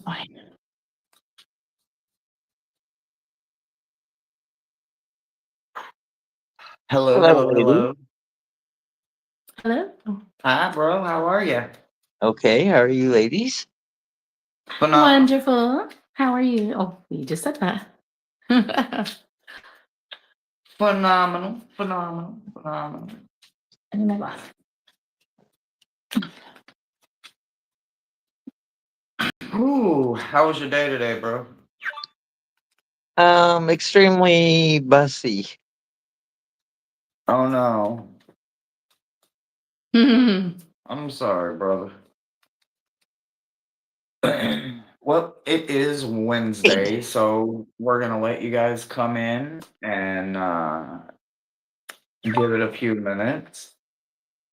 fine. Hello, Hello, hello, lady. hello. Hello? Oh, Hi, bro. How are you? Okay, how are you, ladies? wonderful. How are you? Oh, you just said that. Phenomenal, phenomenal, phenomenal. And my boss. Ooh, how was your day today, bro? Extremely bussy. Oh no. Hmm. I'm sorry, brother. Well, it is Wednesday, so we're gonna let you guys come in and give it a few minutes.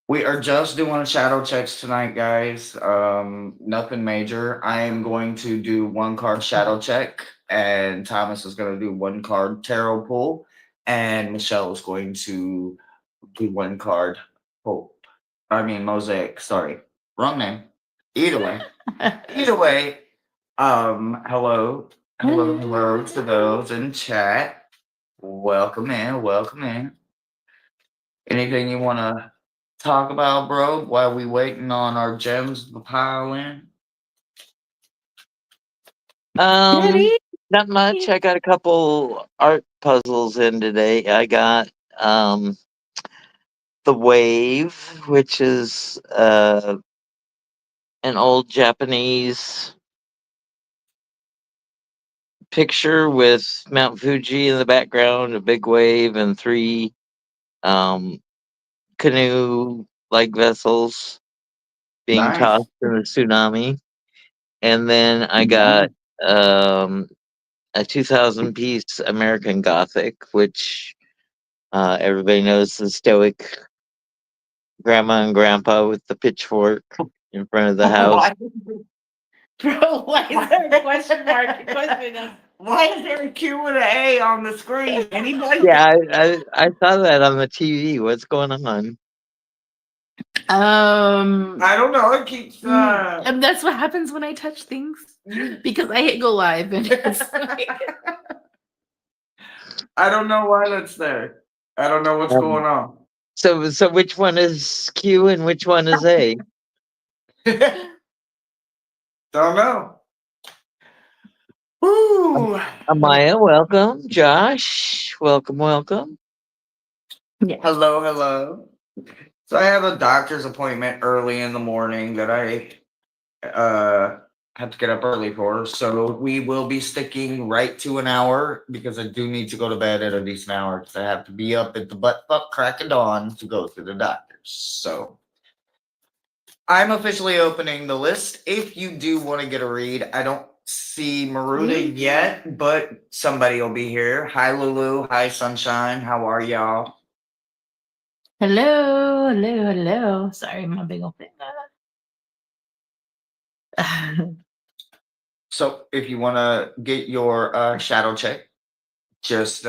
We are just doing shadow checks tonight, guys. Nothing major. I am going to do one card shadow check, and Thomas is going to do one card tarot pull, and Michelle is going to do one card pull. I mean mosaic. Sorry, wrong name. Either way, either way. Hello, hello, hello to those in chat. Welcome in, welcome in. Anything you want to talk about, bro, while we waiting on our gems to pile in? Um, Not much. I got a couple art puzzles in today. I got The Wave, which is an old Japanese picture with Mount Fuji in the background, a big wave, and three um canoe like vessels being Nice. tossed in a tsunami. And then I Nice. got a 2000 piece American Gothic, which everybody knows the stoic grandma and grandpa with the pitchfork in front of the house. Why, Bro, why is there a question mark? Question us. why is there a Q and A on the screen? Anybody? Yeah, I saw that on the TV. What's going on? I don't know. It keeps. And that's what happens when I touch things because I hit go live and it's like, I don't know why that's there. I don't know what's Um, going on. so which one is Q and which one is A? Don't know. Woo. Amaya, welcome. Josh, welcome, welcome. yeah. Hello, hello. So I have a doctor's appointment early in the morning that I have to get up early for. So we will be sticking right to an hour because I do need to go to bed at a decent hour because I have to be up at the butt fuck crack of dawn to go to the doctor's. So I'm officially opening the list. If you do want to get a read, I don't see Maruda yet, but somebody will be here. Hi Lulu. Hi Sunshine. How are y'all? Hello, hello, hello. Sorry, my big old finger. So if you want to get your shadow check, just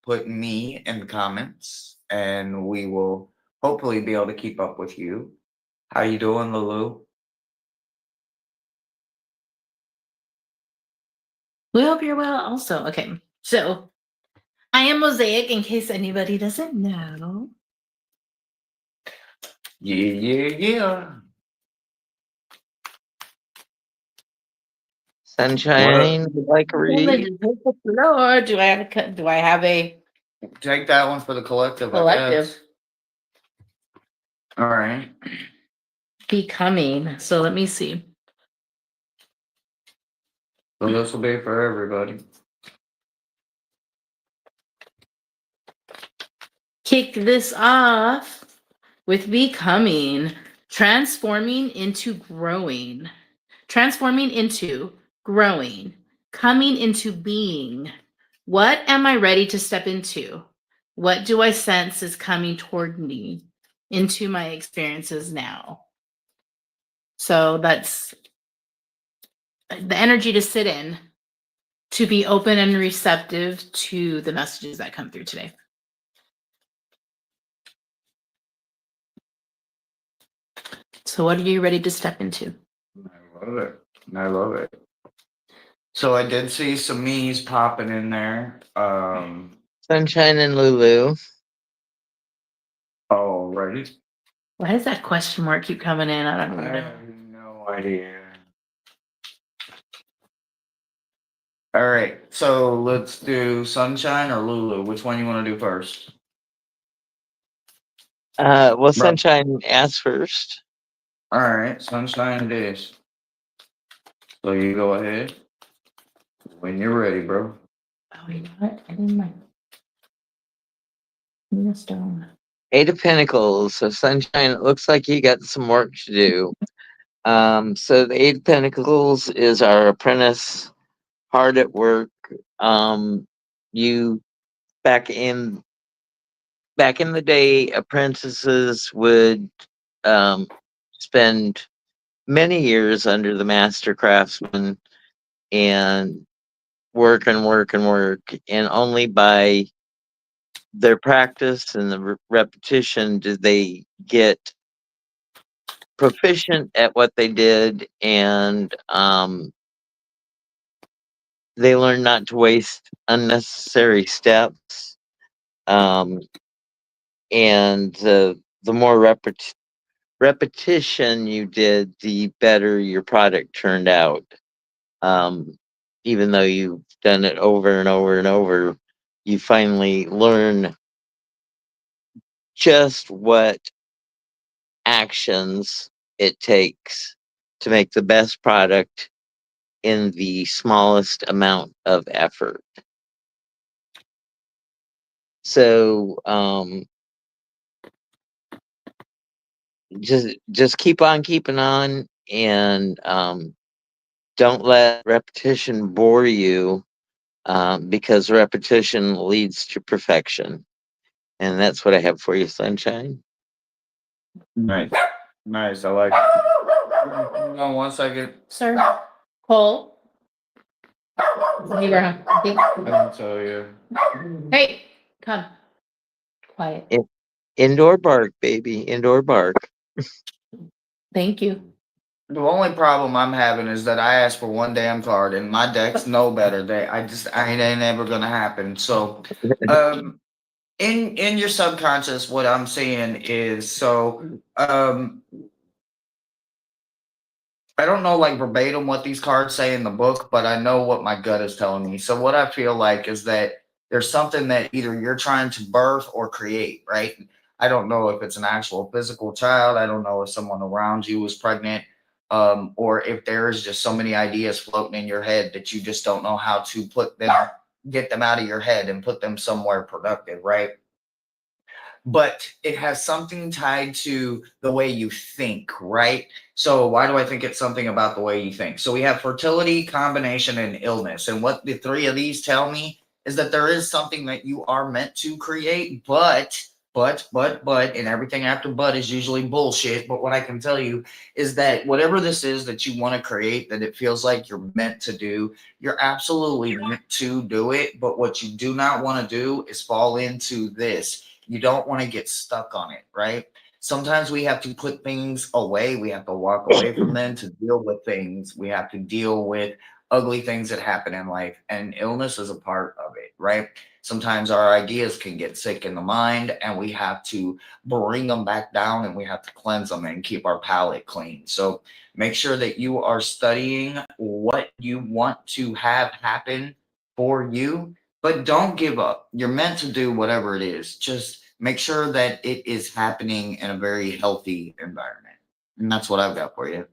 put me in the comments and we will hopefully be able to keep up with you. How you doing, Lulu? We hope you're well also. Okay, so I am Mosaic in case anybody doesn't know. Yeah, yeah, yeah. Sunshine, would like a read. Lord, do I have a Take that one for the collective, I collective guess. All right. becoming? So let me see. So this will be for everybody. Kick this off with becoming, transforming into growing, transforming into growing, coming into being. What am I ready to step into? What do I sense is coming toward me into my experiences now? So that's the energy to sit in, to be open and receptive to the messages that come through today. So what are you ready to step into? I love it. I love it. So I did see some me's popping in there. Sunshine and Lulu. Alrighty. Why does that question mark keep coming in? I don't I even know. have no idea. All right, so let's do Sunshine or Lulu. Which one you want to do first? Well, Bro. Sunshine asked first. All right, Sunshine it is. So you go ahead when you're ready, bro. Oh, you know what? I didn't mind. Stone. Eight of Pentacles. So Sunshine, it looks like you got some work to do. So the Eight of Pentacles is our apprentice, hard at work. You back in the day, apprentices would spend many years under the master craftsman and work and work and work, and only by their practice and the repetition did they get proficient at what they did, and they learned not to waste unnecessary steps. And the more repetition you did, the better your product turned out. Even though you've done it over and over and over, you finally learn just what actions it takes to make the best product in the smallest amount of effort. So just keep on keeping on, and don't let repetition bore you, because repetition leads to perfection. And that's what I have for you, Sunshine. Nice. Nice. I like it. Hold on 1 second. Sir, Cole. Hey, Grandma. I didn't tell you. Hey, come. Quiet. Indoor bark, baby. Indoor bark. Thank you. The only problem I'm having is that I asked for one damn card and my decks know better. It ain't ever gonna happen. So in your subconscious, what I'm seeing is I don't know like verbatim what these cards say in the book, but I know what my gut is telling me. So what I feel like is that there's something that either you're trying to birth or create, right? I don't know if it's an actual physical child. I don't know if someone around you is pregnant, or if there's just so many ideas floating in your head that you just don't know how to get them out of your head and put them somewhere productive, right? But it has something tied to the way you think, right? So why do I think it's something about the way you think? So we have fertility, combination, and illness. And what the three of these tell me is that there is something that you are meant to create, and everything after but is usually bullshit. But what I can tell you is that whatever this is that you want to create, that it feels like you're meant to do, you're absolutely meant to do it. But what you do not want to do is fall into this. You don't want to get stuck on it, right? Sometimes we have to put things away. We have to walk away from them to deal with things. We have to deal with ugly things that happen in life, and illness is a part of it, right? Sometimes our ideas can get sick in the mind, and we have to bring them back down and we have to cleanse them and keep our palate clean. So make sure that you are studying what you want to have happen for you, but don't give up. You're meant to do whatever it is. Just make sure that it is happening in a very healthy environment. And that's what I've got for you.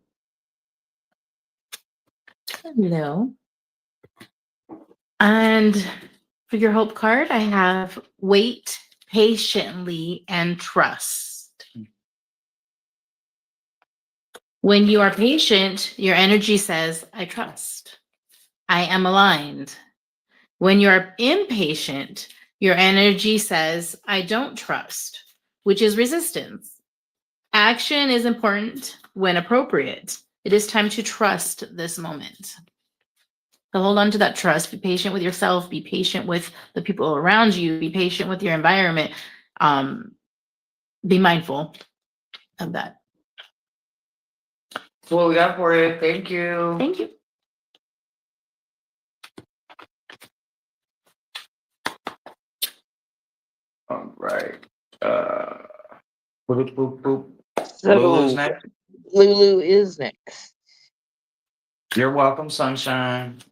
Hello. And for your hope card, I have wait patiently and trust. When you are patient, your energy says, I trust. I am aligned. When you're impatient, your energy says, I don't trust, which is resistance. Action is important when appropriate. It is time to trust this moment. So hold on to that trust. Be patient with yourself. Be patient with the people around you. Be patient with your environment. Be mindful of that. That's what we got for you. Thank you. Thank you. Boop, boop, boop. So Lulu's next. Lulu is next. You're welcome, sunshine.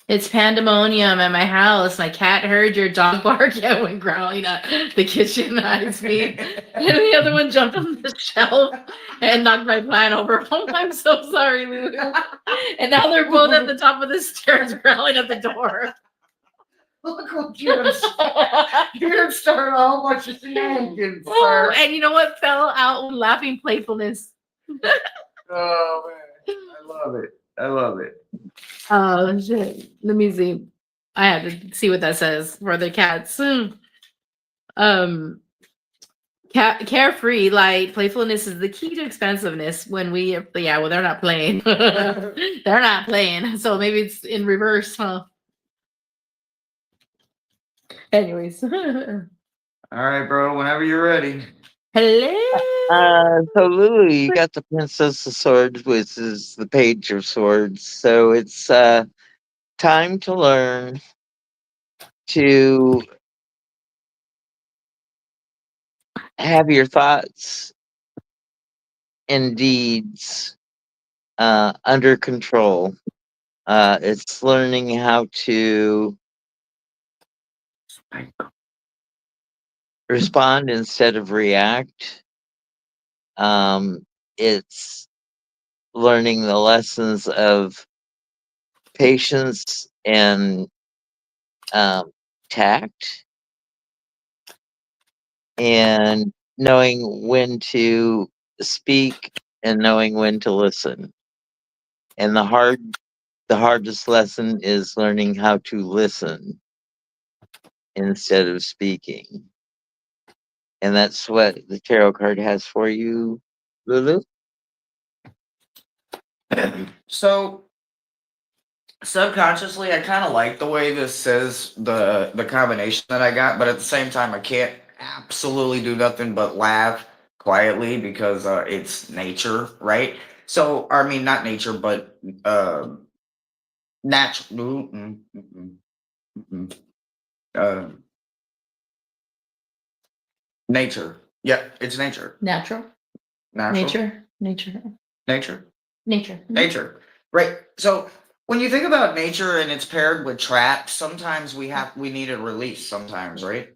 It's pandemonium at my house. My cat heard your dog bark and went growling at the kitchen at his feet. And the other one jumped on the shelf and knocked my plant over. Oh, I'm so sorry, Lulu. And now they're both at the top of the stairs growling at the door. Look what you done started a whole bunch of shenanigans, Oh, sir. and you know what fell out with laughing playfulness? Oh man, I love it. I love it. Oh shit. Let me see. I have to see what that says for the cats. Carefree, light, playfulness is the key to expansiveness when we well, they're not playing. They're not playing. So maybe it's in reverse, huh? Anyways. All right, bro. Whenever you're ready. Hello. So Lulu, you got the Princess of Swords, which is the Page of Swords. So it's time to learn to have your thoughts and deeds under control. It's learning how to respond instead of react. It's learning the lessons of patience and tact, and knowing when to speak and knowing when to listen. And the hardest lesson is learning how to listen instead of speaking. And that's what the tarot card has for you, Lulu. So subconsciously, I kind of like the way this says the combination that I got, but at the same time, I can't absolutely do nothing but laugh quietly because it's nature, right? So I mean, not nature, but natural. Uh, nature. Yeah, it's nature. Natural. Natural. Nature. Nature. Nature. Right. So when you think about nature and it's paired with trap, sometimes we need a release sometimes, right?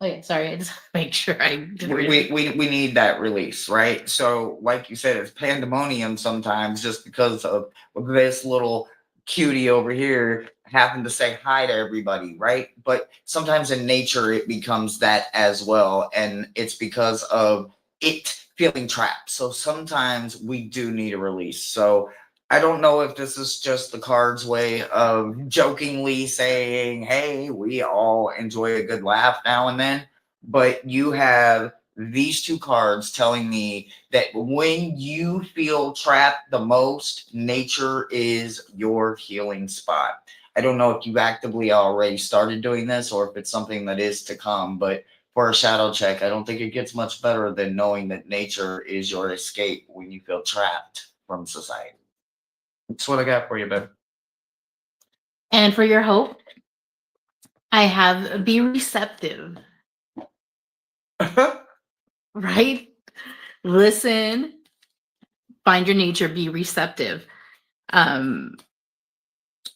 Oh yeah, sorry, I just make sure I We need that release, right? So like you said, it's pandemonium sometimes just because of this little cutie over here having to say hi to everybody, right? But sometimes in nature it becomes that as well, and it's because of it feeling trapped. So sometimes we do need a release. So I don't know if this is just the card's way of jokingly saying, hey, we all enjoy a good laugh now and then, but you have these two cards telling me that when you feel trapped the most, nature is your healing spot. I don't know if you actively already started doing this or if it's something that is to come, but for a shadow check, I don't think it gets much better than knowing that nature is your escape when you feel trapped from society. That's what I got for you, babe. And for your hope, I have be receptive, right? Listen, find your nature, be receptive.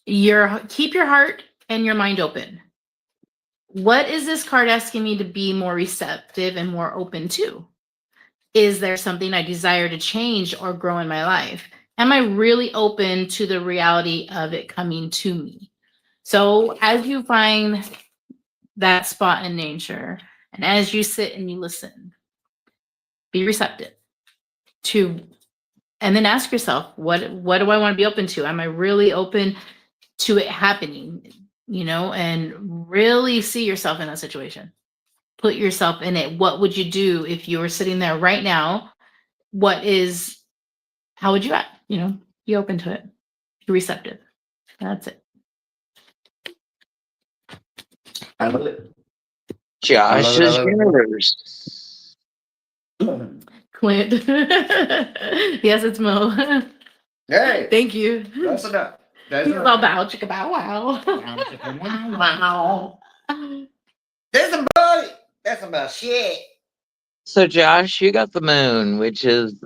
Keep your heart and your mind open. What is this card asking me to be more receptive and more open to? Is there something I desire to change or grow in my life? Am I really open to the reality of it coming to me? So as you find that spot in nature, and as you sit and you listen, be receptive to, and then ask yourself, what do I want to be open to? Am I really open to it happening? And really see yourself in that situation. Put yourself in it. What would you do if you were sitting there right now? How would you act? Be open to it. Be receptive. That's it. I love it. Josh is yours. Clint. Yes, it's Mo. Hey, Thank you. that's enough. That's He's all bow, chicka bow wow. Wow. That's some buddy. That's some shit. So Josh, you got the moon, which is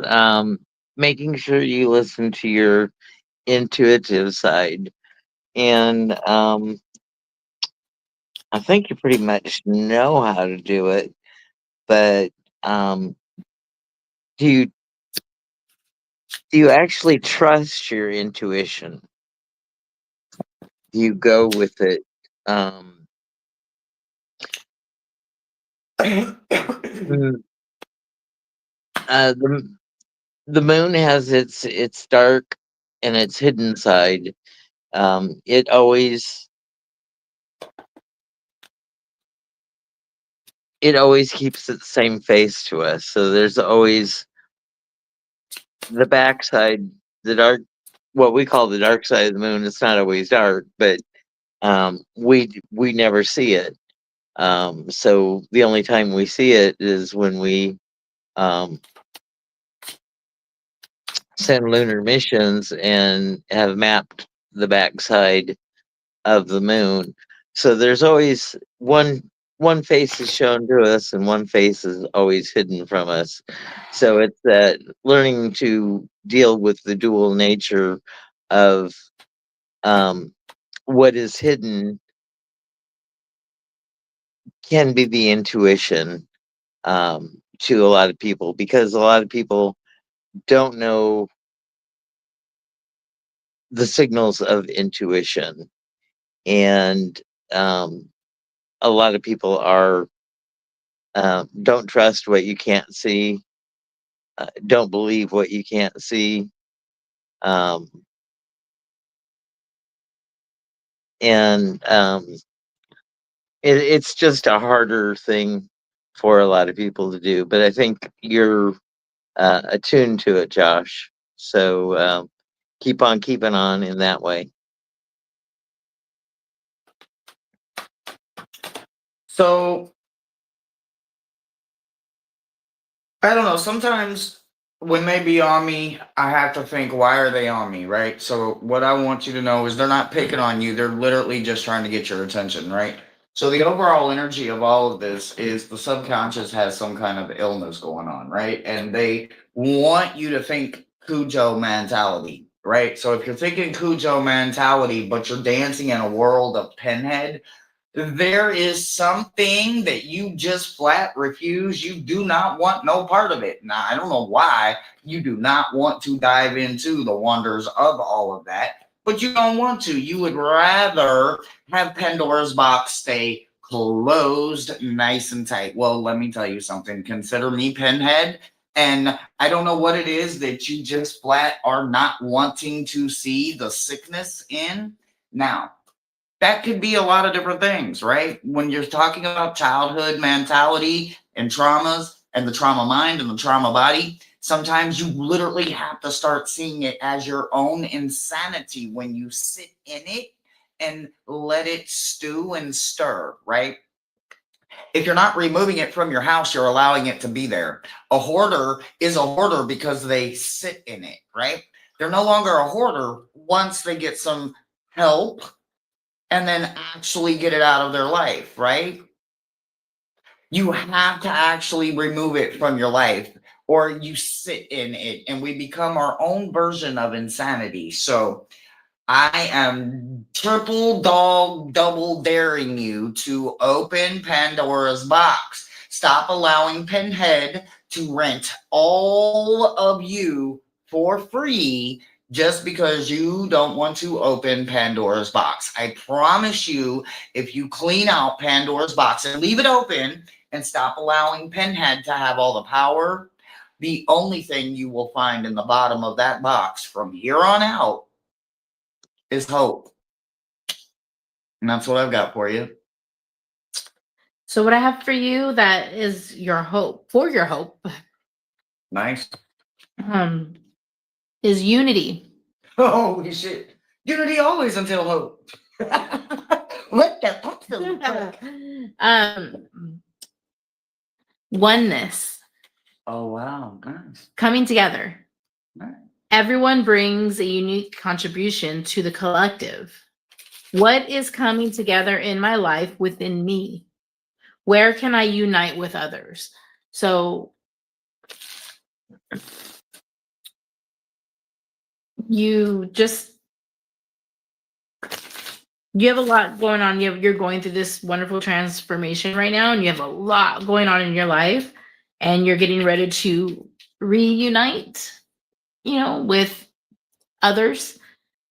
making sure you listen to your intuitive side. And I think you pretty much know how to do it, but um do you actually trust your intuition? Do you go with it? Um mm, the moon has its dark and its hidden side. It always keeps its same face to us. So there's always the backside, the dark, what we call the dark side of the moon. It's not always dark, but we never see it. So the only time we see it is when we um, send lunar missions and have mapped the backside of the moon. So there's always one face is shown to us and one face is always hidden from us. So it's that learning to deal with the dual nature of um, what is hidden can be the intuition to a lot of people, because a lot of people don't know the signals of intuition, and um, a lot of people are don't trust what you can't see, don't believe what you can't see, um, and it's just a harder thing for a lot of people to do. But I think you're attuned to it, Josh. So keep on keeping on in that way. So I don't know. Sometimes when they be on me, I have to think, why are they on me, right? So what I want you to know is they're not picking on you. They're literally just trying to get your attention, right? So the overall energy of all of this is the subconscious has some kind of illness going on, right? And they want you to think Cujo mentality, right? So if you're thinking Cujo mentality, but you're dancing in a world of Pinhead, there is something that you just flat refuse. You do not want no part of it. Now, I don't know why you do not want to dive into the wonders of all of that, but you don't want to. You would rather have Pandora's box stay closed nice and tight. Well, let me tell you something. Consider me Pinhead. And I don't know what it is that you just flat are not wanting to see the sickness in. Now, that could be a lot of different things, right? When you're talking about childhood mentality and traumas and the trauma mind and the trauma body, sometimes you literally have to start seeing it as your own insanity when you sit in it and let it stew and stir, right? If you're not removing it from your house, you're allowing it to be there. A hoarder is a hoarder because they sit in it, right? They're no longer a hoarder once they get some help and then actually get it out of their life, right? You have to actually remove it from your life or you sit in it and we become our own version of insanity. So I am triple dog double daring you to open Pandora's box. Stop allowing Pinhead to rent all of you for free just because you don't want to open Pandora's box. I promise you, if you clean out Pandora's box and leave it open and stop allowing Pinhead to have all the power, the only thing you will find in the bottom of that box from here on out is hope. And that's what I've got for you. So what I have for you that is your hope, for your hope, Nice. is unity. Holy shit. Unity always until hope. What the fuck? Oneness, Oh, wow. Nice. coming together. Nice. Everyone brings a unique contribution to the collective. What is coming together in my life within me? Where can I unite with others? So you have a lot going on. You're going through this wonderful transformation right now, and you have a lot going on in your life, and you're getting ready to reunite, with others,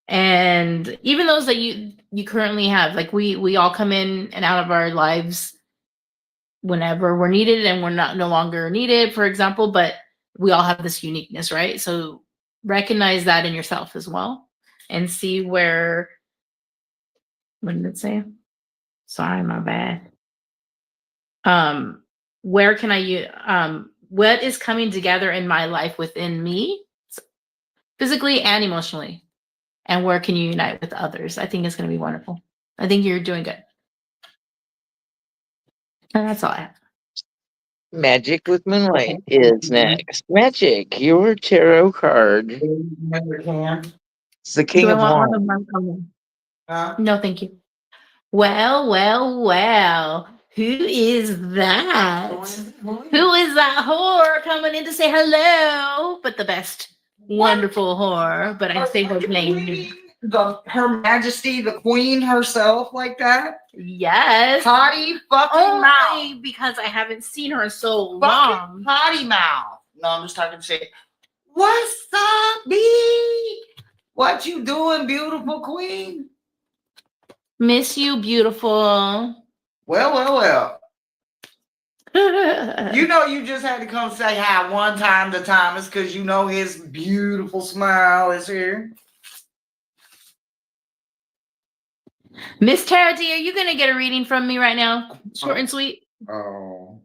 and even those that you currently have. Like we all come in and out of our lives whenever we're needed, and we're not no longer needed, for example, but we all have this uniqueness, right? So recognize that in yourself as well, and see where. What did it say? Sorry, my bad. Where can what is coming together in my life within me, physically and emotionally, and where can you unite with others? I think it's going to be wonderful. I think you're doing good. And that's all I have. Magic with Moonlight is next. Magic, your tarot card. It's the King Do I of want Wands. one of them? No, thank you. Well. Who is that? Who is that whore coming in to say hello? But the best, wonderful whore. But I say her name. Her Majesty, the Queen herself, like that. Yes. Potty fucking mouth. Only because I haven't seen her in so Fucking long. potty mouth. No, I'm just talking shit. What's up, B? What you doing, beautiful queen? Miss you, beautiful. Well. You know you just had to come say hi one time to Thomas because you know his beautiful smile is here. Miss Tara D, are you gonna get a reading from me right now? Short and sweet. Oh.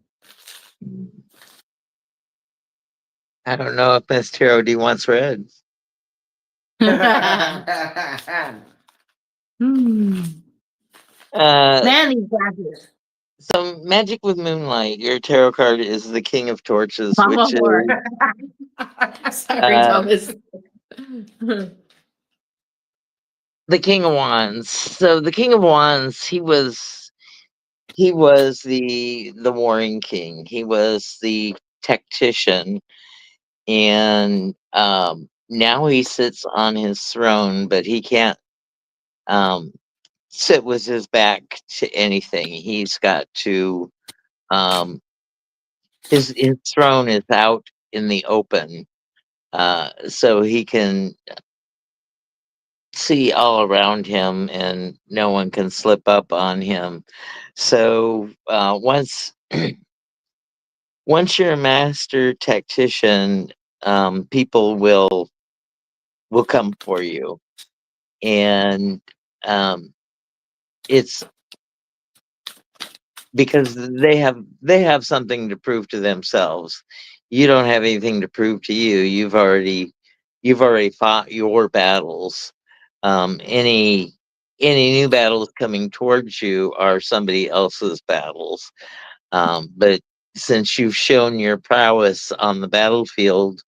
I don't know if Miss Tarot D wants read. Man, these glasses. So Magic with Moonlight, your tarot card is the King of Torches, Mama which whore. is Sorry, Thomas. the King of Wands. So the King of Wands, he was the warring king. He was the tactician, and now he sits on his throne, but he can't sit with his back to anything. He's got to his throne is out in the open, so he can see all around him, and no one can slip up on him. So once once you're a master tactician, people will come for you, and it's because they have something to prove to themselves. You don't have anything to prove to you. You've already fought your battles. Any new battles coming towards you are somebody else's battles. But since you've shown your prowess on the battlefield,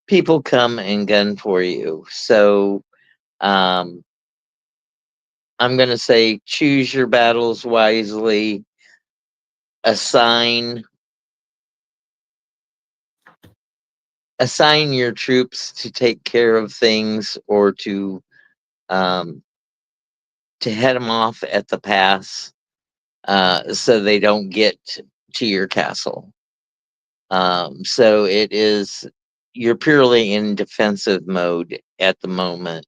people come and gun for you. So I'm going to say choose your battles wisely, assign your troops to take care of things, or to head them off at the pass, so they don't get to your castle. So you're purely in defensive mode at the moment.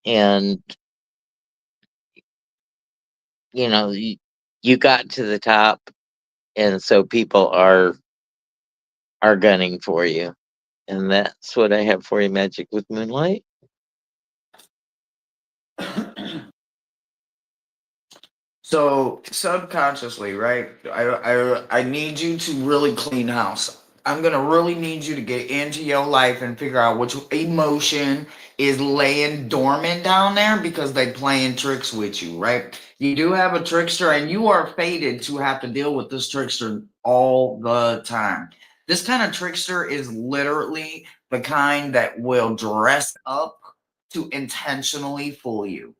And you got to the top, and so people are gunning for you. And that's what I have for you, Magic with Moonlight. So subconsciously, right? I need you to really clean house. I'm gonna really need you to get into your life and figure out which emotion is laying dormant down there because they playing tricks with you, right? You do have a trickster, and you are fated to have to deal with this trickster all the time. This kind of trickster is literally the kind that will dress up to intentionally fool you.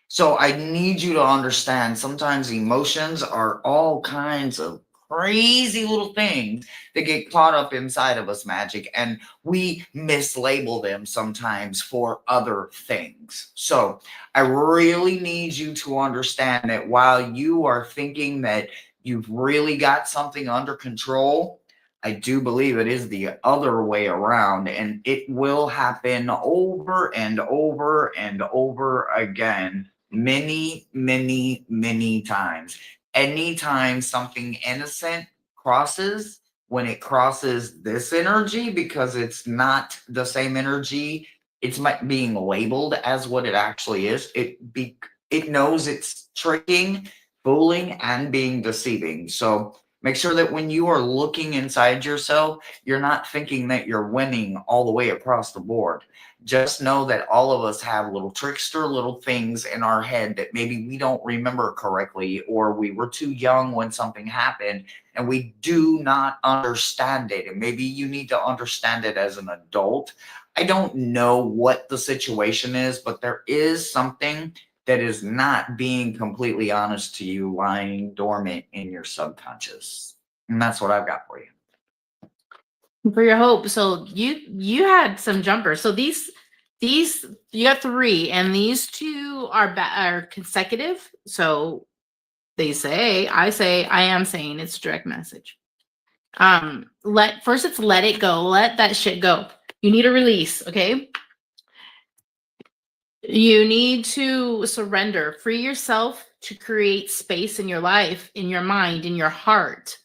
So I need you to understand sometimes emotions are all kinds of crazy little things that get caught up inside of us, Magic, and we mislabel them sometimes for other things. So I really need you to understand that while you are thinking that you've really got something under control, I do believe it is the other way around, and it will happen over and over and over again, many, many, many times. Anytime something innocent crosses, when it crosses this energy, because it's not the same energy, it's being labeled as what it actually is. It knows it's tricking, fooling, and being deceiving. So make sure that when you are looking inside yourself, you're not thinking that you're winning all the way across the board. Just know that all of us have little trickster little things in our head that maybe we don't remember correctly, or we were too young when something happened and we do not understand it. And maybe you need to understand it as an adult. I don't know what the situation is, but there is something that is not being completely honest to you lying dormant in your subconscious. And that's what I've got for you. For your hope. So you had some jumpers. So these you got 3, and these 2 are consecutive. So I am saying it's a direct message. It's let it go. Let that shit go. You need a release, okay? You need to surrender, free yourself to create space in your life, in your mind, in your heart.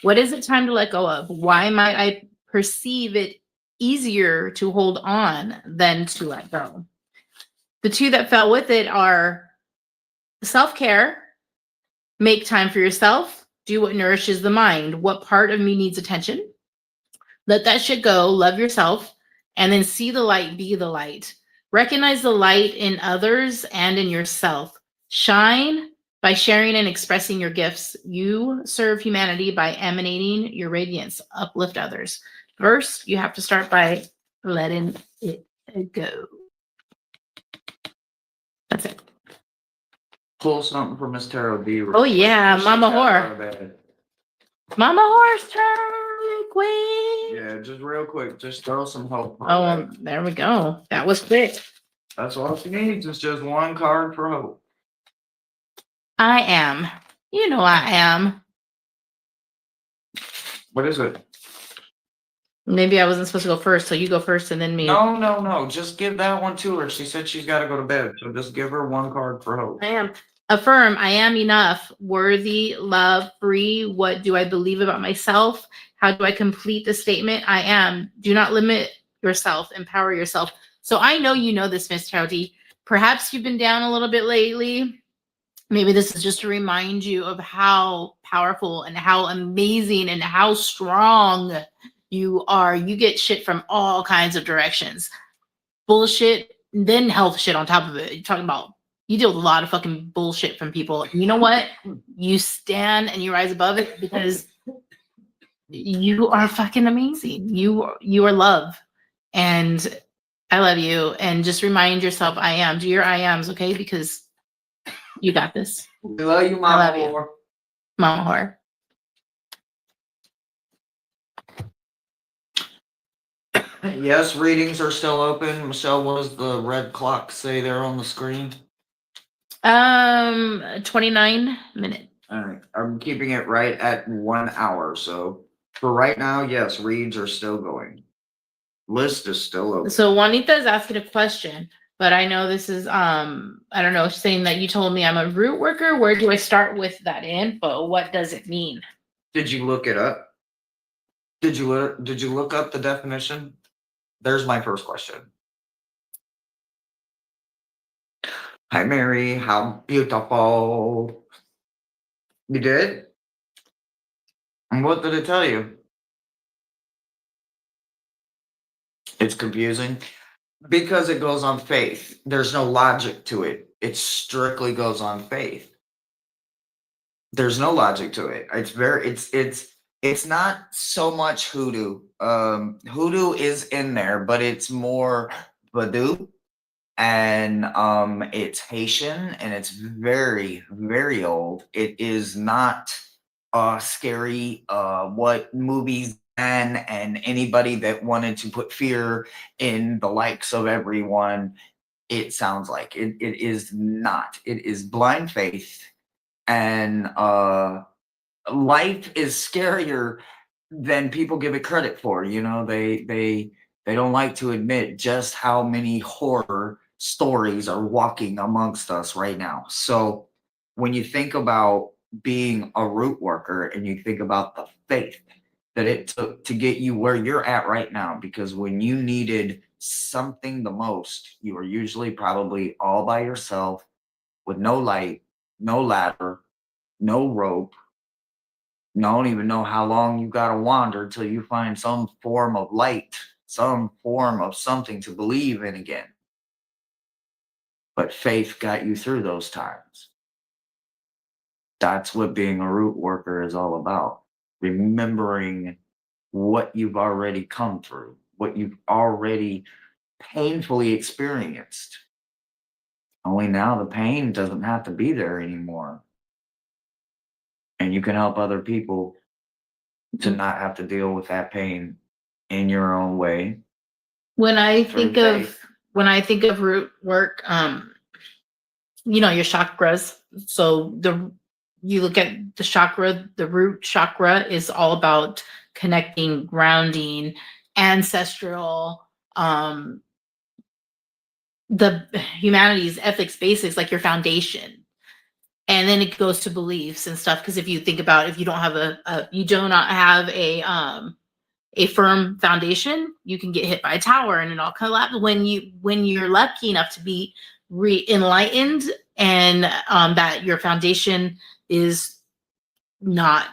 What is it time to let go of? Why might I perceive it easier to hold on than to let go? The 2 that fell with it are self-care, make time for yourself, do what nourishes the mind. What part of me needs attention? Let that shit go, love yourself, and then see the light, be the light. Recognize the light in others and in yourself. Shine by sharing and expressing your gifts. You serve humanity by emanating your radiance. Uplift others. First, you have to start by letting it go. That's it. Pull something for Miss Tarot D. Oh yeah, She Mama got out Whore. of bed. Mama Horse turn queen. Yeah, just real quick, just throw some hope. her Oh, way. well, there we go. That was quick. That's all she needs is just one card for hope. I am. You know I am. What is it? Maybe I wasn't supposed to go first, so you go first and then me. No. Just give that one to her. She said she's got to go to bed, so just give her one card for hope. I am. Affirm, I am enough, worthy, love, free. What do I believe about myself? How do I complete the statement? I am. Do not limit yourself, empower yourself. So I know you know this, Miss Trouty. Perhaps you've been down a little bit lately. Maybe this is just to remind you of how powerful and how amazing and how strong you are. You get shit from all kinds of directions. Bullshit, then health shit on top of it. You're talking about you deal with a lot of fucking bullshit from people. And you know what? You stand and you rise above it because you are fucking amazing. You are love. And I love you. And just remind yourself I am. Do your I ams, okay? Because you got this. We love you, I Mama. love you. Whore. Mama Whore. Yes, readings are still open. Michelle, what does the red clock say there on the screen? 29 minutes. All right, I'm keeping it right at 1 hour. So for right now, yes, reads are still going. List is still open. So Juanita is asking a question, but I know this is I don't know, saying that you told me I'm a root worker. Where do I start with that info? What does it mean? Did you look it up? Did you look up the definition? There's my first question. Hi, Mary. How beautiful. You did? And what did it tell you? It's confusing because it goes on faith. There's no logic to it. It strictly goes on faith. There's no logic to it. It's not so much hoodoo. Hoodoo is in there, but it's more voodoo. and it's Haitian and it's very, very old. It is not scary. What movies and anybody that wanted to put fear in the likes of everyone, it sounds like it is not. It is blind faith, and life is scarier than people give it credit for. You know, they don't like to admit just how many horror stories are walking amongst us right now. So when you think about being a root worker and you think about the faith that it took to get you where you're at right now, because when you needed something the most, you were usually probably all by yourself with no light, no ladder, no rope. You don't even know how long you got to wander till you find some form of light, some form of something to believe in again. But faith got you through those times. That's what being a root worker is all about. Remembering what you've already come through, what you've already painfully experienced. Only now the pain doesn't have to be there anymore. And you can help other people to not have to deal with that pain in your own way. When I Through think of faith. root work, your chakras. So you look at the chakra, the root chakra is all about connecting, grounding, ancestral, the humanities, ethics, basics, like your foundation. And then it goes to beliefs and stuff. Because if you think about, if you don't have you do not have a firm foundation, you can get hit by a tower and it all collapse. When you're lucky enough to be enlightened and that your foundation is not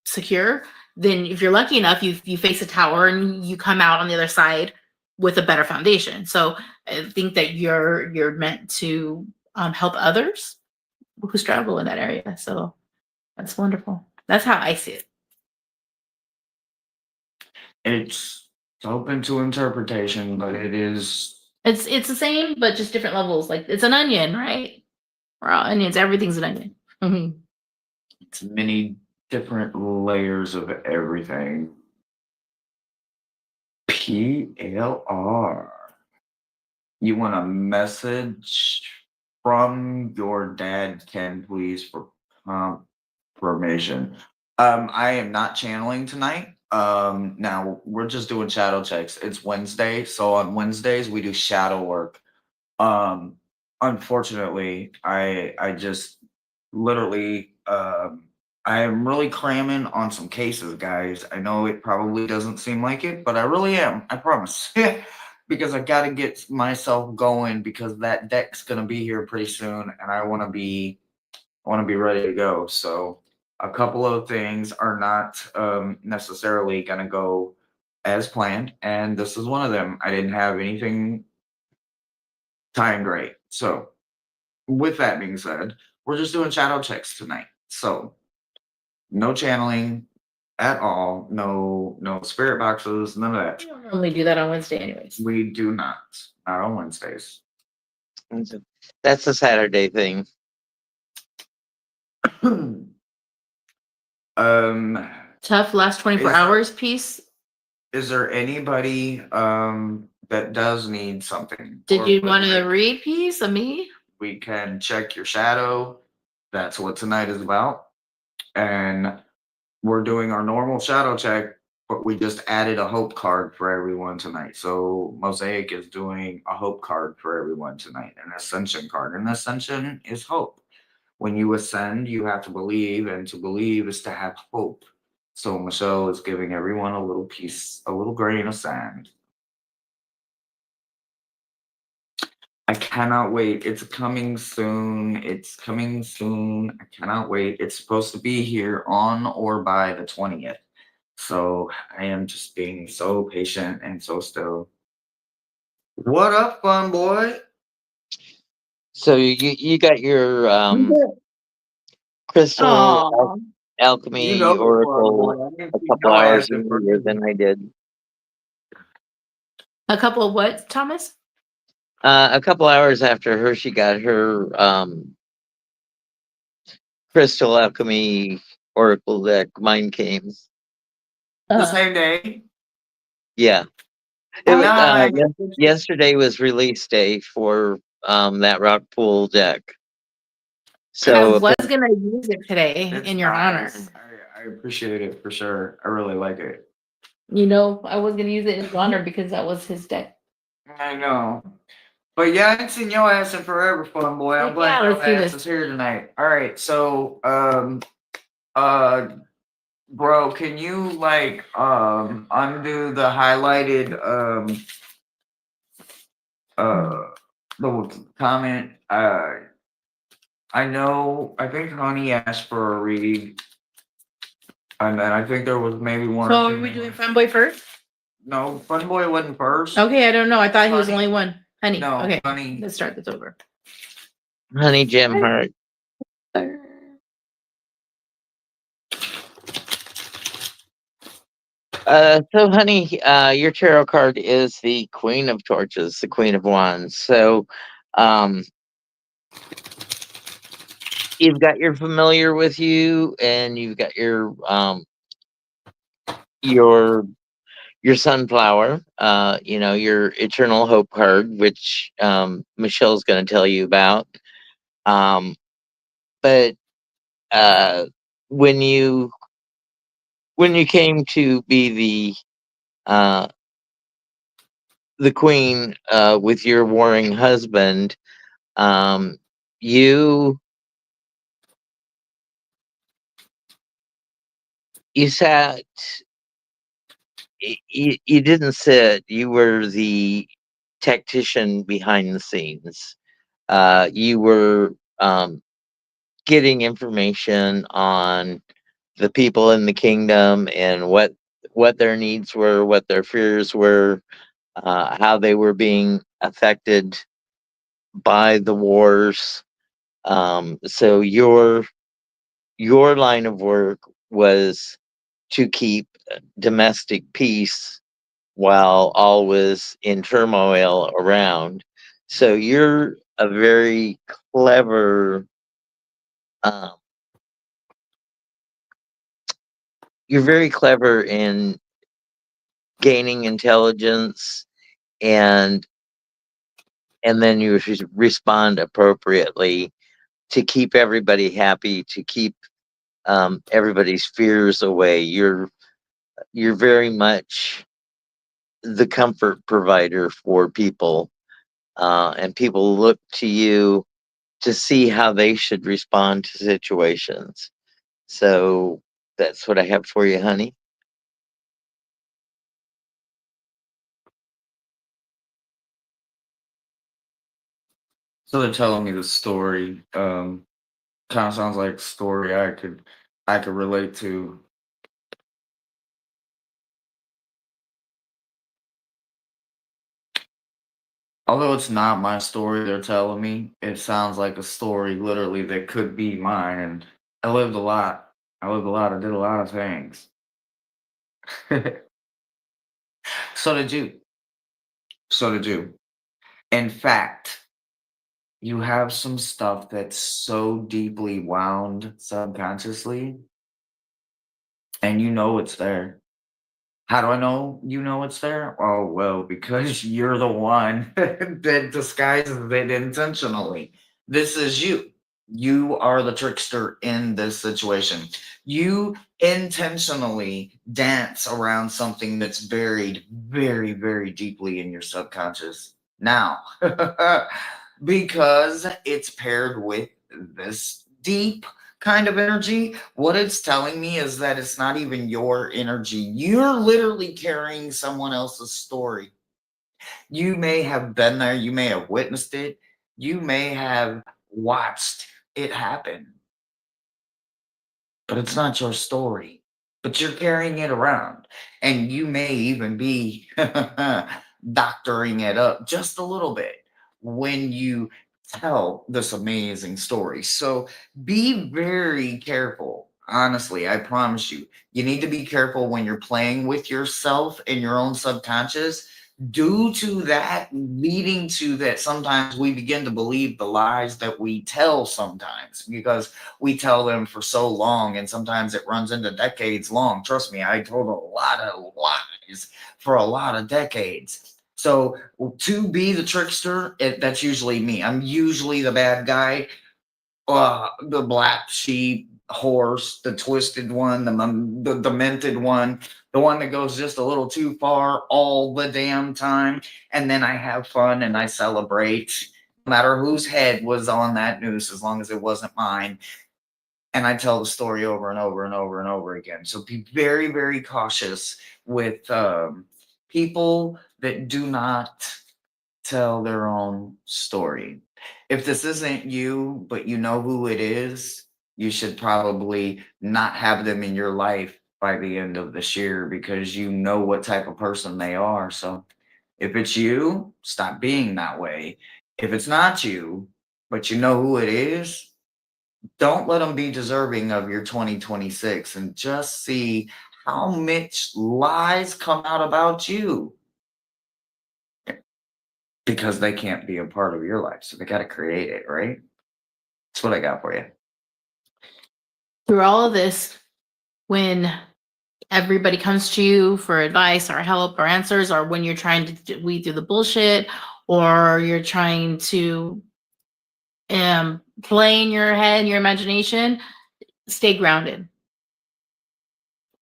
secure, then if you're lucky enough, you face a tower and you come out on the other side with a better foundation. So I think that you're meant to help others who struggle in that area. So that's wonderful. That's how I see it. It's open to interpretation, but it is It's the same, but just different levels. Like it's an onion, right? We're all onions. Everything's an onion. Mhm. it's many different layers of everything. PLR. You want a message from your dad, Ken, please, for confirmation. I am not channeling tonight. Now we're just doing shadow checks. It's Wednesday, so on Wednesdays we do shadow work. Unfortunately, I just literally I am really cramming on some cases, guys. I know it probably doesn't seem like it, but I really am. I promise. Because I got to get myself going because that deck's gonna be here pretty soon, and I want to be ready to go. So a couple of things are not necessarily gonna go as planned, and this is one of them. I didn't have anything tying great. So with that being said, we're just doing shadow checks tonight. So no channeling at all. No spirit boxes. None of that. We don't normally do that on Wednesday, anyways. We do not on Wednesdays. That's a Saturday thing. Tough last 24 Is- hours piece. Is there anybody that does need something? Did Or you would want to like- read piece of me? We can check your shadow. That's what tonight is about. And we're doing our normal shadow check, but we just added a hope card for everyone tonight. So Mosaic is doing a hope card for everyone tonight, an ascension card. And ascension is hope. When you ascend, you have to believe, and to believe is to have hope. So Michelle is giving everyone a little piece, a little grain of sand. I cannot wait. It's coming soon. It's coming soon. I cannot wait. It's supposed to be here on or by the 20th. So I am just being so patient and so still. What up, fun boy? So you got your crystal Aw. alchemy You know, oracle fun boy. a couple hours earlier than I did. A couple of what, Thomas? A couple hours after Hershey got her crystal alchemy oracle deck, mine came. The same day. Yeah. It was, Nice. yesterday was release day for that rock pool deck. I So was gonna use it today It's in your honor. nice. I appreciate it for sure. I really like it. You know, I was gonna use it in his honor because that was his deck. I know. But yeah, I ain't seen your ass in forever, fun boy. I'm Heck glad yeah, your let's do ass this. is here tonight. All right, so bro, can you like undo the highlighted the comment? I know I think Honey asked for a read. And then I think there was maybe one. So or are two we doing more. Fun Boy first? No, Fun Boy wasn't first. Okay, I don't know. I thought he was Honey. only one. Honey. No, Okay. Honey. Let's start this over. Honey Gemheart. So honey, your tarot card is the Queen of Torches, the Queen of Wands. So, you've got your familiar with you, and you've got your sunflower. Your eternal hope card, which Michelle's going to tell you about. But when you came to be the queen with your warring husband, you sat. You didn't sit. You were the tactician behind the scenes. You were getting information on the people in the kingdom and what their needs were, what their fears were, how they were being affected by the wars. So your line of work was to keep domestic peace while all was in turmoil around. So you're a very clever. Um, you're very clever in gaining intelligence, and then you respond appropriately to keep everybody happy, to keep everybody's fears away. You're very much the comfort provider for people, and people look to you to see how they should respond to situations. So that's what I have for you, honey. So they're telling me the story. Kind of sounds like a story I could relate to. Although it's not my story they're telling me, it sounds like a story literally that could be mine. And I lived a lot. I lived a lot. I did a lot of things. So did you. So did you. In fact, you have some stuff that's so deeply wound subconsciously, and you know it's there. How do I know you know it's there? Oh, well, because you're the one that disguises it intentionally. This is you. You are the trickster in this situation. You intentionally dance around something that's buried very, very deeply in your subconscious now because it's paired with this deep kind of energy. What it's telling me is that it's not even your energy. You're literally carrying someone else's story. You may have been there, you may have witnessed it, you may have watched it happen, but it's not your story. But you're carrying it around, and you may even be doctoring it up just a little bit when you tell this amazing story. So be very careful. Honestly, I promise you, you need to be careful when you're playing with yourself in your own subconscious due to that, leading to that, sometimes we begin to believe the lies that we tell sometimes because we tell them for so long, and sometimes it runs into decades long. Trust me, I told a lot of lies for a lot of decades. So to be the trickster, that's usually me. I'm usually the bad guy, the black sheep, horse, the twisted one, the demented one, the one that goes just a little too far all the damn time. And then I have fun and I celebrate, no matter whose head was on that noose, as long as it wasn't mine. And I tell the story over and over and over and over again. So be very, very cautious with people that do not tell their own story. If this isn't you, but you know who it is, you should probably not have them in your life by the end of this year because you know what type of person they are. So if it's you, stop being that way. If it's not you, but you know who it is, don't let them be deserving of your 2026 and just see how much lies come out about you because they can't be a part of your life. So they got to create it, right? That's what I got for you. Through all of this, when everybody comes to you for advice or help or answers, or when you're trying to weed through the bullshit, or you're trying to play in your head, your imagination, stay grounded.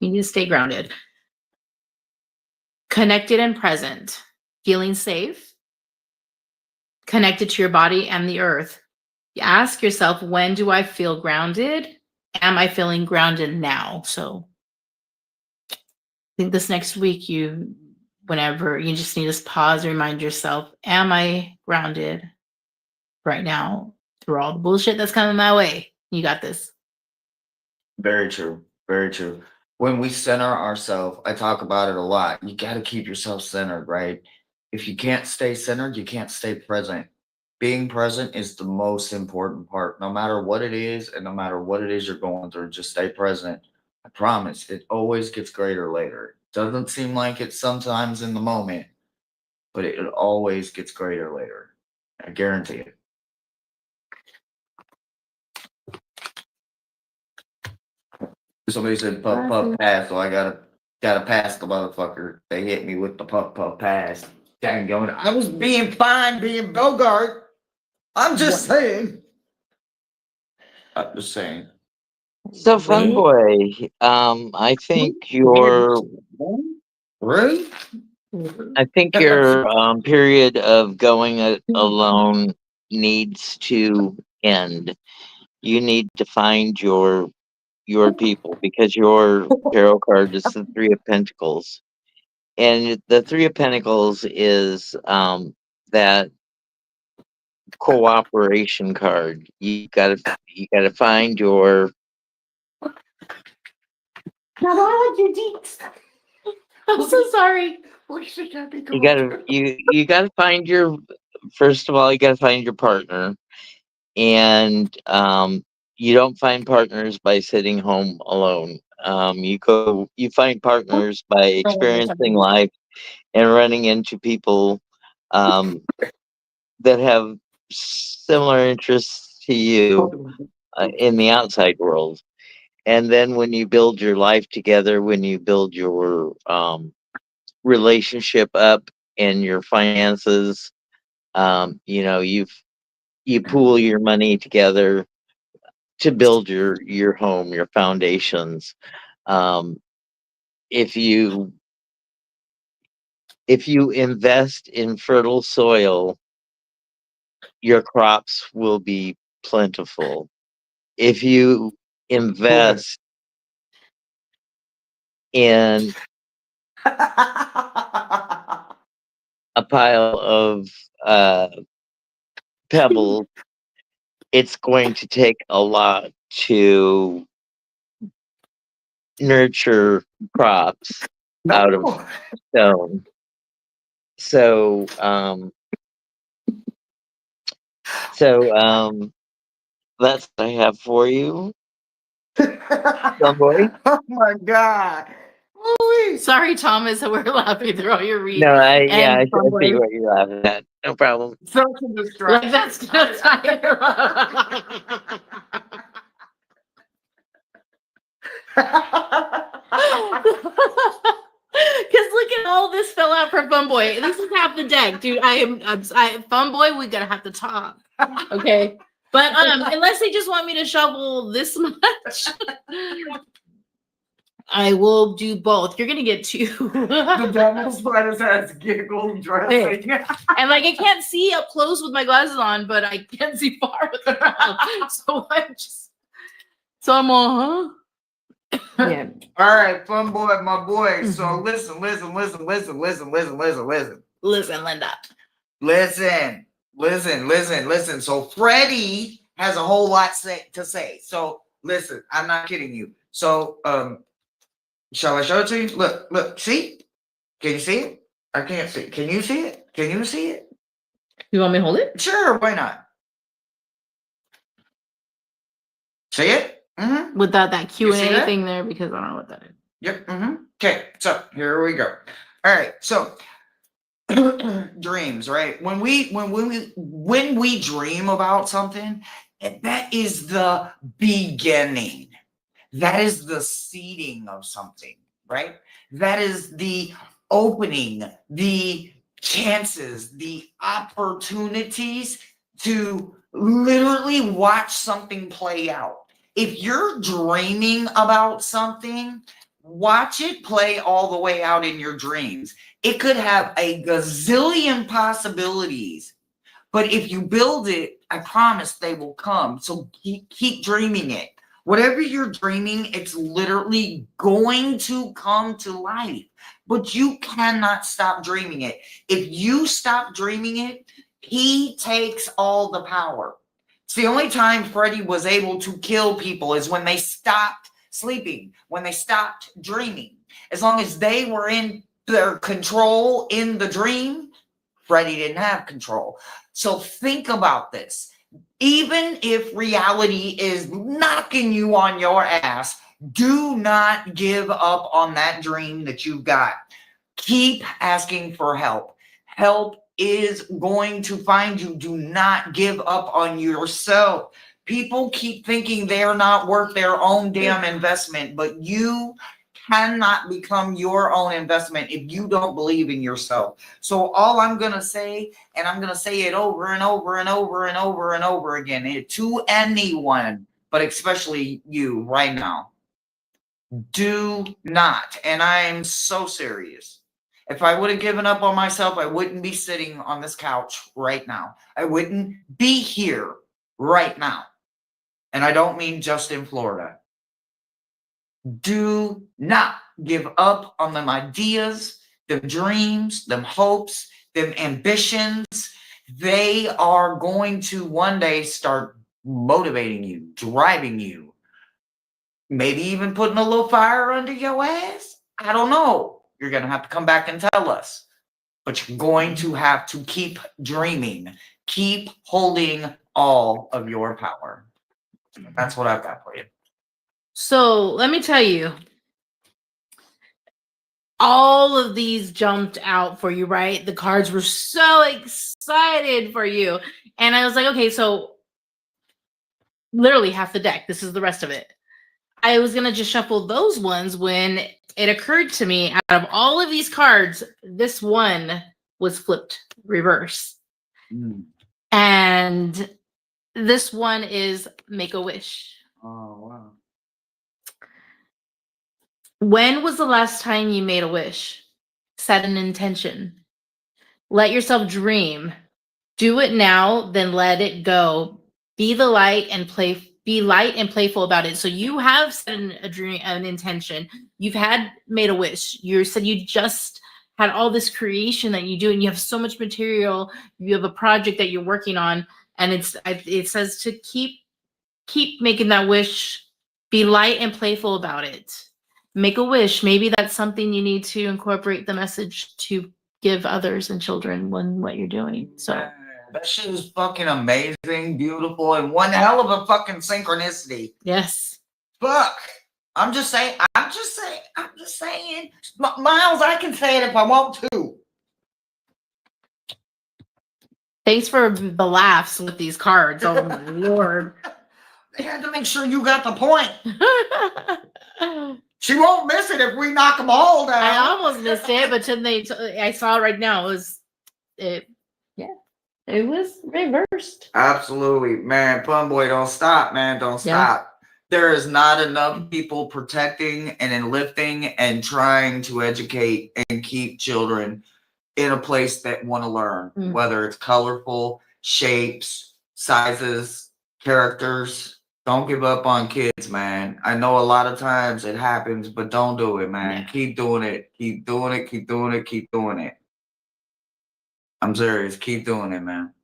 You need to stay grounded, connected and present, feeling safe, connected to your body and the earth. You ask yourself, when do I feel grounded? Am I feeling grounded now? So I think this next week, whenever you just need to pause, remind yourself, am I grounded right now through all the bullshit that's coming my way? You got this. Very true. Very true. When we center ourselves, I talk about it a lot. You got to keep yourself centered, right? If you can't stay centered, you can't stay present. Being present is the most important part, no matter what it is, and no matter what it is you're going through, just stay present. I promise it always gets greater later. Doesn't seem like it sometimes in the moment, but it always gets greater later. I guarantee it. Somebody said puff puff pass, so I gotta pass the motherfucker. They hit me with the puff puff pass. Dang going. I was being fine, being Bogart. I'm just saying. I'm just saying. So, fun boy, I think your Really? period of going it alone needs to end. You need to find your people because your tarot card is the Three of Pentacles, and the Three of Pentacles is that cooperation card. You gotta find your Now I like your deets. I'm so sorry. you gotta find your first of all you gotta find your partner, and you don't find partners by sitting home alone. You find partners by experiencing life and running into people um, that have similar interests to you in the outside world. And then when you build your life together, when you build your relationship up and your finances, you pool your money together to build your home, your foundations. Um, if you invest in fertile soil, your crops will be plentiful. If you invest in a pile of pebbles, it's going to take a lot to nurture crops out of stone. So, that's what I have for you, boy. Oh my god. Sorry, Thomas, that we're laughing through all your read. No, I And I see Fumboy. what you're laughing at. No problem. Such a distraction. Like that's gonna tire. Because look at all this fell out for Funboy. This is half the deck, dude. I'm Funboy. We gotta have to talk, okay? But unless they just want me to shovel this much, I will do both. You're gonna get two. The devil's lettuce has giggle dressing. And like I can't see up close with my glasses on, but I can see far with them on. So I'm all, huh? Yeah. All right, fun boy, my boy. So Mhm. listen. Listen, Linda. Listen. So Freddie has a whole lot to say. So listen, I'm not kidding you. So shall I show it to you? Look, see? Can you see it? I can't see. Can you see it? Can you see it? You want me to hold it? Sure, why not? See it? Mm-hmm. Without that You see Q&A that? thing there, because I don't know what that is. Yep. Mm-hmm. Okay, so here we go. All right, so dreams, right? When we dream about something, that is the beginning. That is the seeding of something, right? That is the opening, the chances, the opportunities to literally watch something play out. If you're dreaming about something, watch it play all the way out in your dreams. It could have a gazillion possibilities, but if you build it, I promise they will come. So keep dreaming it. Whatever you're dreaming, it's literally going to come to life, but you cannot stop dreaming it. If you stop dreaming it, he takes all the power. It's the only time Freddie was able to kill people is when they stopped sleeping, when they stopped dreaming. As long as they were in their control in the dream, Freddie didn't have control. So think about this. Even if reality is knocking you on your ass, do not give up on that dream that you've got. Keep asking for help. Help is going to find you. Do not give up on yourself. People keep thinking they're not worth their own damn investment, but you cannot become your own investment if you don't believe in yourself. So all I'm going to say, and I'm going to say it over and over and over and over and over again to anyone, but especially you right now, do not, and I'm so serious. If I would have given up on myself, I wouldn't be sitting on this couch right now. I wouldn't be here right now. And I don't mean just in Florida. Do not give up on them ideas, them dreams, them hopes, them ambitions. They are going to one day start motivating you, driving you, maybe even putting a little fire under your ass. I don't know. You're going to have to come back and tell us. But you're going to have to keep dreaming. Keep holding all of your power. That's what I've got for you. So let me tell you, all of these jumped out for you, right? The cards were so excited for you. And I was like, okay, so literally half the deck. This is the rest of it. I was going to just shuffle those ones when it occurred to me, out of all of these cards, this one was flipped reverse. And this one is Make a Wish. Oh, wow. When was the last time you made a wish? Set an intention. Let yourself dream. Do it now, then let it go. Be the light and be light and playful about it. So you have set a dream, an intention. You've made a wish. You said you just had all this creation that you do, and you have so much material. You have a project that you're working on, and it says to keep making that wish. Be light and playful about it. Make a wish. Maybe that's something you need to incorporate the message to give others and children when what you're doing. So that shit is fucking amazing, beautiful, and one hell of a fucking synchronicity. yes. Fuck. I'm just saying. Miles, I can say it if I want to. Thanks for the laughs with these cards. Oh my lord. They had to make sure you got the point. She won't miss it if we knock them all down. I almost missed it, but then I saw it right now. It was reversed. Absolutely, man. Plum Boy, don't stop, man. Don't stop. There is not enough people protecting and enlifting and trying to educate and keep children in a place that want to learn, whether it's colorful, shapes, sizes, characters. Don't give up on kids, man. I know a lot of times it happens, but don't do it, man. Yeah. Keep doing it. Keep doing it. Keep doing it. Keep doing it. I'm serious. Keep doing it, man.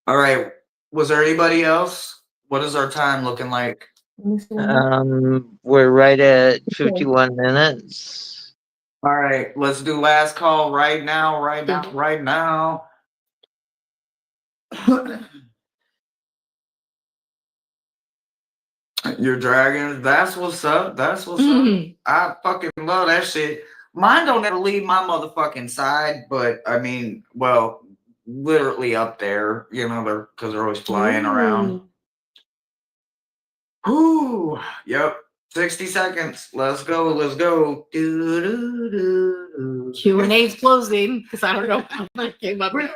All right. Was there anybody else? What is our time looking like? We're right at 51 minutes. All right. Let's do last call right now. Right now. Right now. Your dragons. That's what's up. That's what's up. I fucking love that shit. Mine don't ever leave my motherfucking side, but I mean, well, literally up there, you know, because they're always flying around. Whoo, yep. 60 seconds. Let's go. Let's go. Q&A's closing because I don't know how that came up. We don't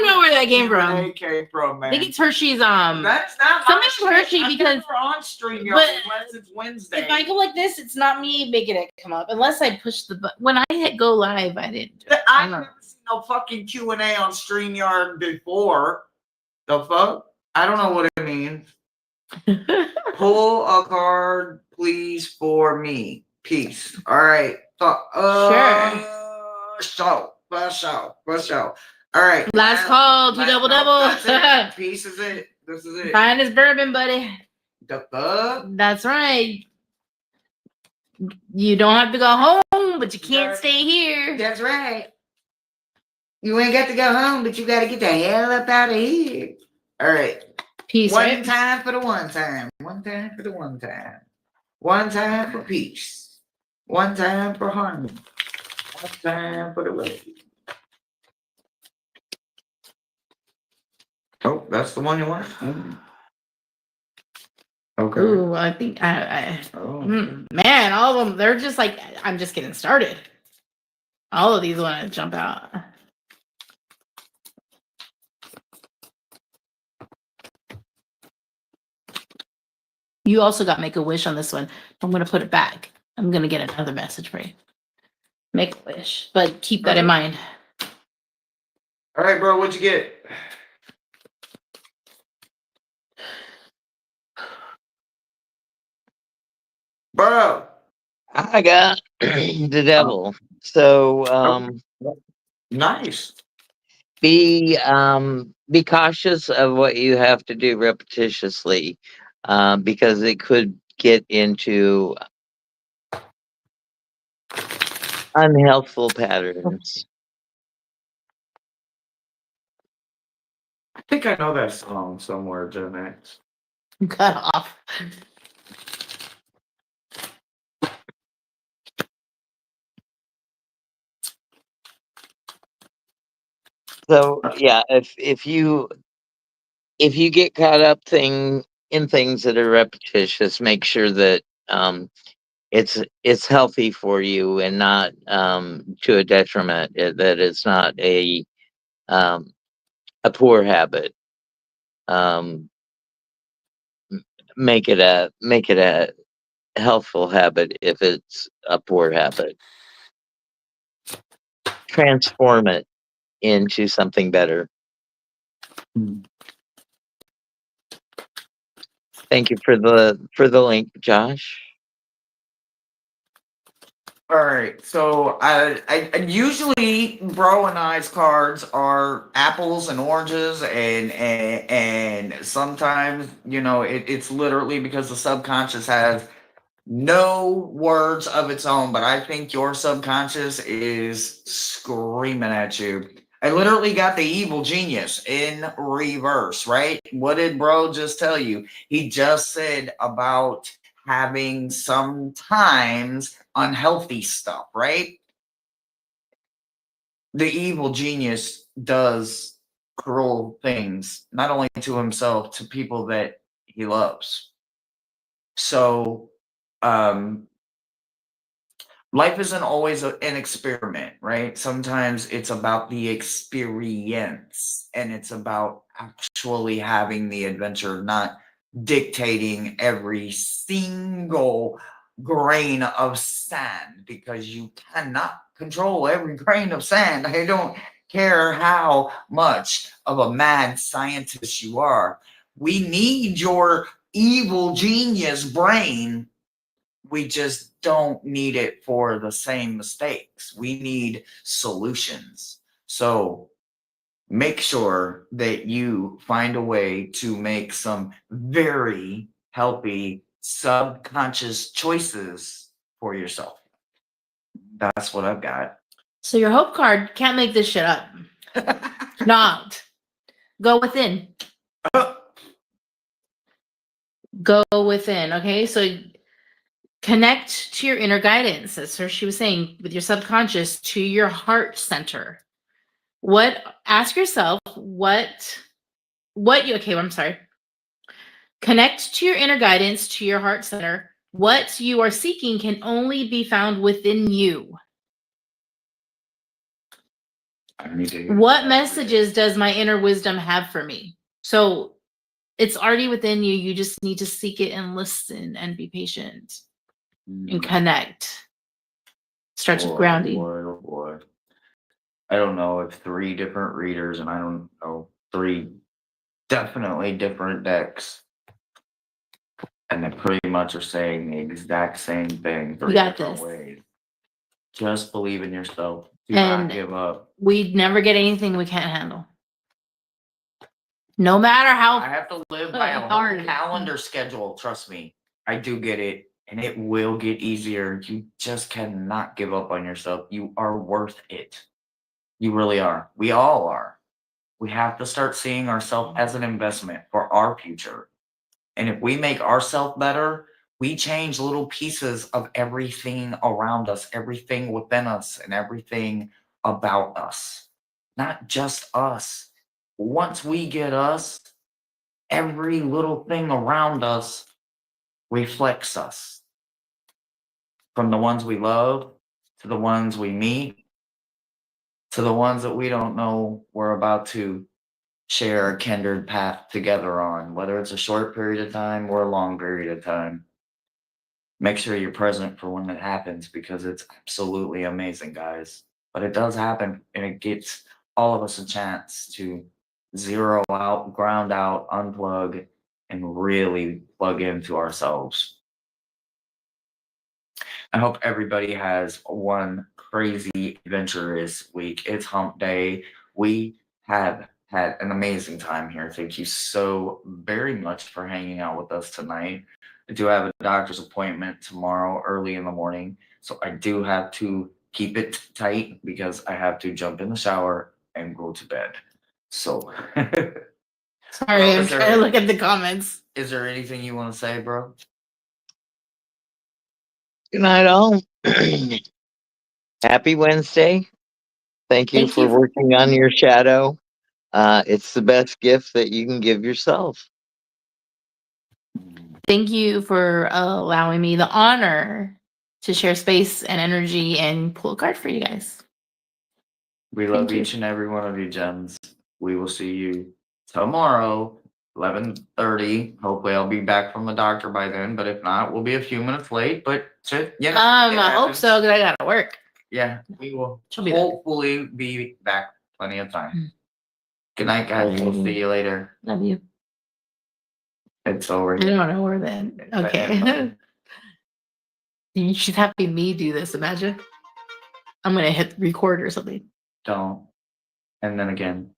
know where that came from. It came from, man. I think it's Hershey's. That's not something from Hershey because we're on stream, but unless it's Wednesday. if I go like this, it's not me making it come up unless I push the button. When I hit go live, I didn't. I've never seen no fucking Q&A on StreamYard before. The fuck? I don't know what it means. Pull a card, please, for me. Peace. All right. Sure. For sure. All right. Last call. Two double. That's it. Peace is it. This is it. Buying his bourbon, buddy. The fuck? That's right. You don't have to go home, but you can't stay here. That's right. You ain't got to go home, but you got to get the hell up out of here. All right. Peace. One time for the one time. One time for the one time. One time for peace. One time for harmony. One time for the way. Oh, that's the one you want? Okay. Ooh, I think man, all of them, they're just like, I'm just getting started. All of these want to jump out. You also got Make a Wish on this one. I'm going to put it back. I'm going to get another message for you. Make a wish, but keep that in mind. All right, bro, what'd you get? Bro. I got the devil. So Nice. be cautious of what you have to do repetitiously, because it could get into unhealthful patterns. I think I know that song somewhere, Gen X. Cut off. So yeah, if you get caught up in things that are repetitious, make sure that it's healthy for you and not to a detriment. That it's not a poor habit. Make it a healthful habit if it's a poor habit. Transform it into something better. Thank you for the link, Josh. All right, so I usually bro and I's cards are apples and oranges, and sometimes it's literally because the subconscious has no words of its own, but I think your subconscious is screaming at you. I literally got the evil genius in reverse, right? What did bro just tell you? He just said about having sometimes unhealthy stuff, right? The evil genius does cruel things, not only to himself, to people that he loves. So, life isn't always an experiment, right? Sometimes it's about the experience and it's about actually having the adventure, not dictating every single grain of sand because you cannot control every grain of sand. I don't care how much of a mad scientist you are. We need your evil genius brain, we just don't need it for the same mistakes. We need solutions. So make sure that you find a way to make some very healthy subconscious choices for yourself. That's what I've got. So your hope card can't make this shit up. Not. Go within. Go within. Okay. So connect to your inner guidance. That's what she was saying, with your subconscious to your heart center. Ask yourself I'm sorry. Connect to your inner guidance to your heart center. What you are seeking can only be found within you. What messages does my inner wisdom have for me? So it's already within you. You just need to seek it and listen and be patient and connect. Starts with grounding. Boy. I don't know if 3 different readers, and I don't know 3 definitely different decks, and they pretty much are saying the exact same thing 3 got different this. ways. Just believe in yourself. Do And not give up. We never get anything we can't handle. No matter I how have to live by a hard. hard calendar schedule. Trust me, I do get it, and it will get easier. You just cannot give up on yourself. You are worth it. You really are. We all are. We have to start seeing ourselves as an investment for our future. And if we make ourselves better, we change little pieces of everything around us, everything within us, and everything about us. Not just us. Once we get us, every little thing around us reflects us. From the ones we love to the ones we meet to the ones that we don't know we're about to share a kindred path together on, whether it's a short period of time or a long period of time. Make sure you're present for when it happens because it's absolutely amazing, guys. But it does happen and it gets all of us a chance to zero out, ground out, unplug, and really plug into ourselves. I hope everybody has one crazy adventurous week. It's hump day. We have had an amazing time here. Thank you so very much for hanging out with us tonight. I do have a doctor's appointment tomorrow early in the morning, so I do have to keep it tight because I have to jump in the shower and go to bed. So, Sorry, I'm trying to look at the comments. Is there anything you want to say, bro? Good night, all. Happy Wednesday. Thank you for working on your shadow. It's the best gift that you can give yourself. Thank you for allowing me the honor to share space and energy and pull a card for you guys. We love each and every one of you, gems. We will see you tomorrow, 11:30. Hopefully, I'll be back from the doctor by then. But if not, we'll be a few minutes late. But yeah, I hope so because I gotta work. Yeah, we will She'll hopefully be back plenty of time. Good night, guys. We'll see you later. Love you. It's over. I don't know where then. Okay. She's having me do this. Imagine. I'm gonna hit record or something. Don't. And then again.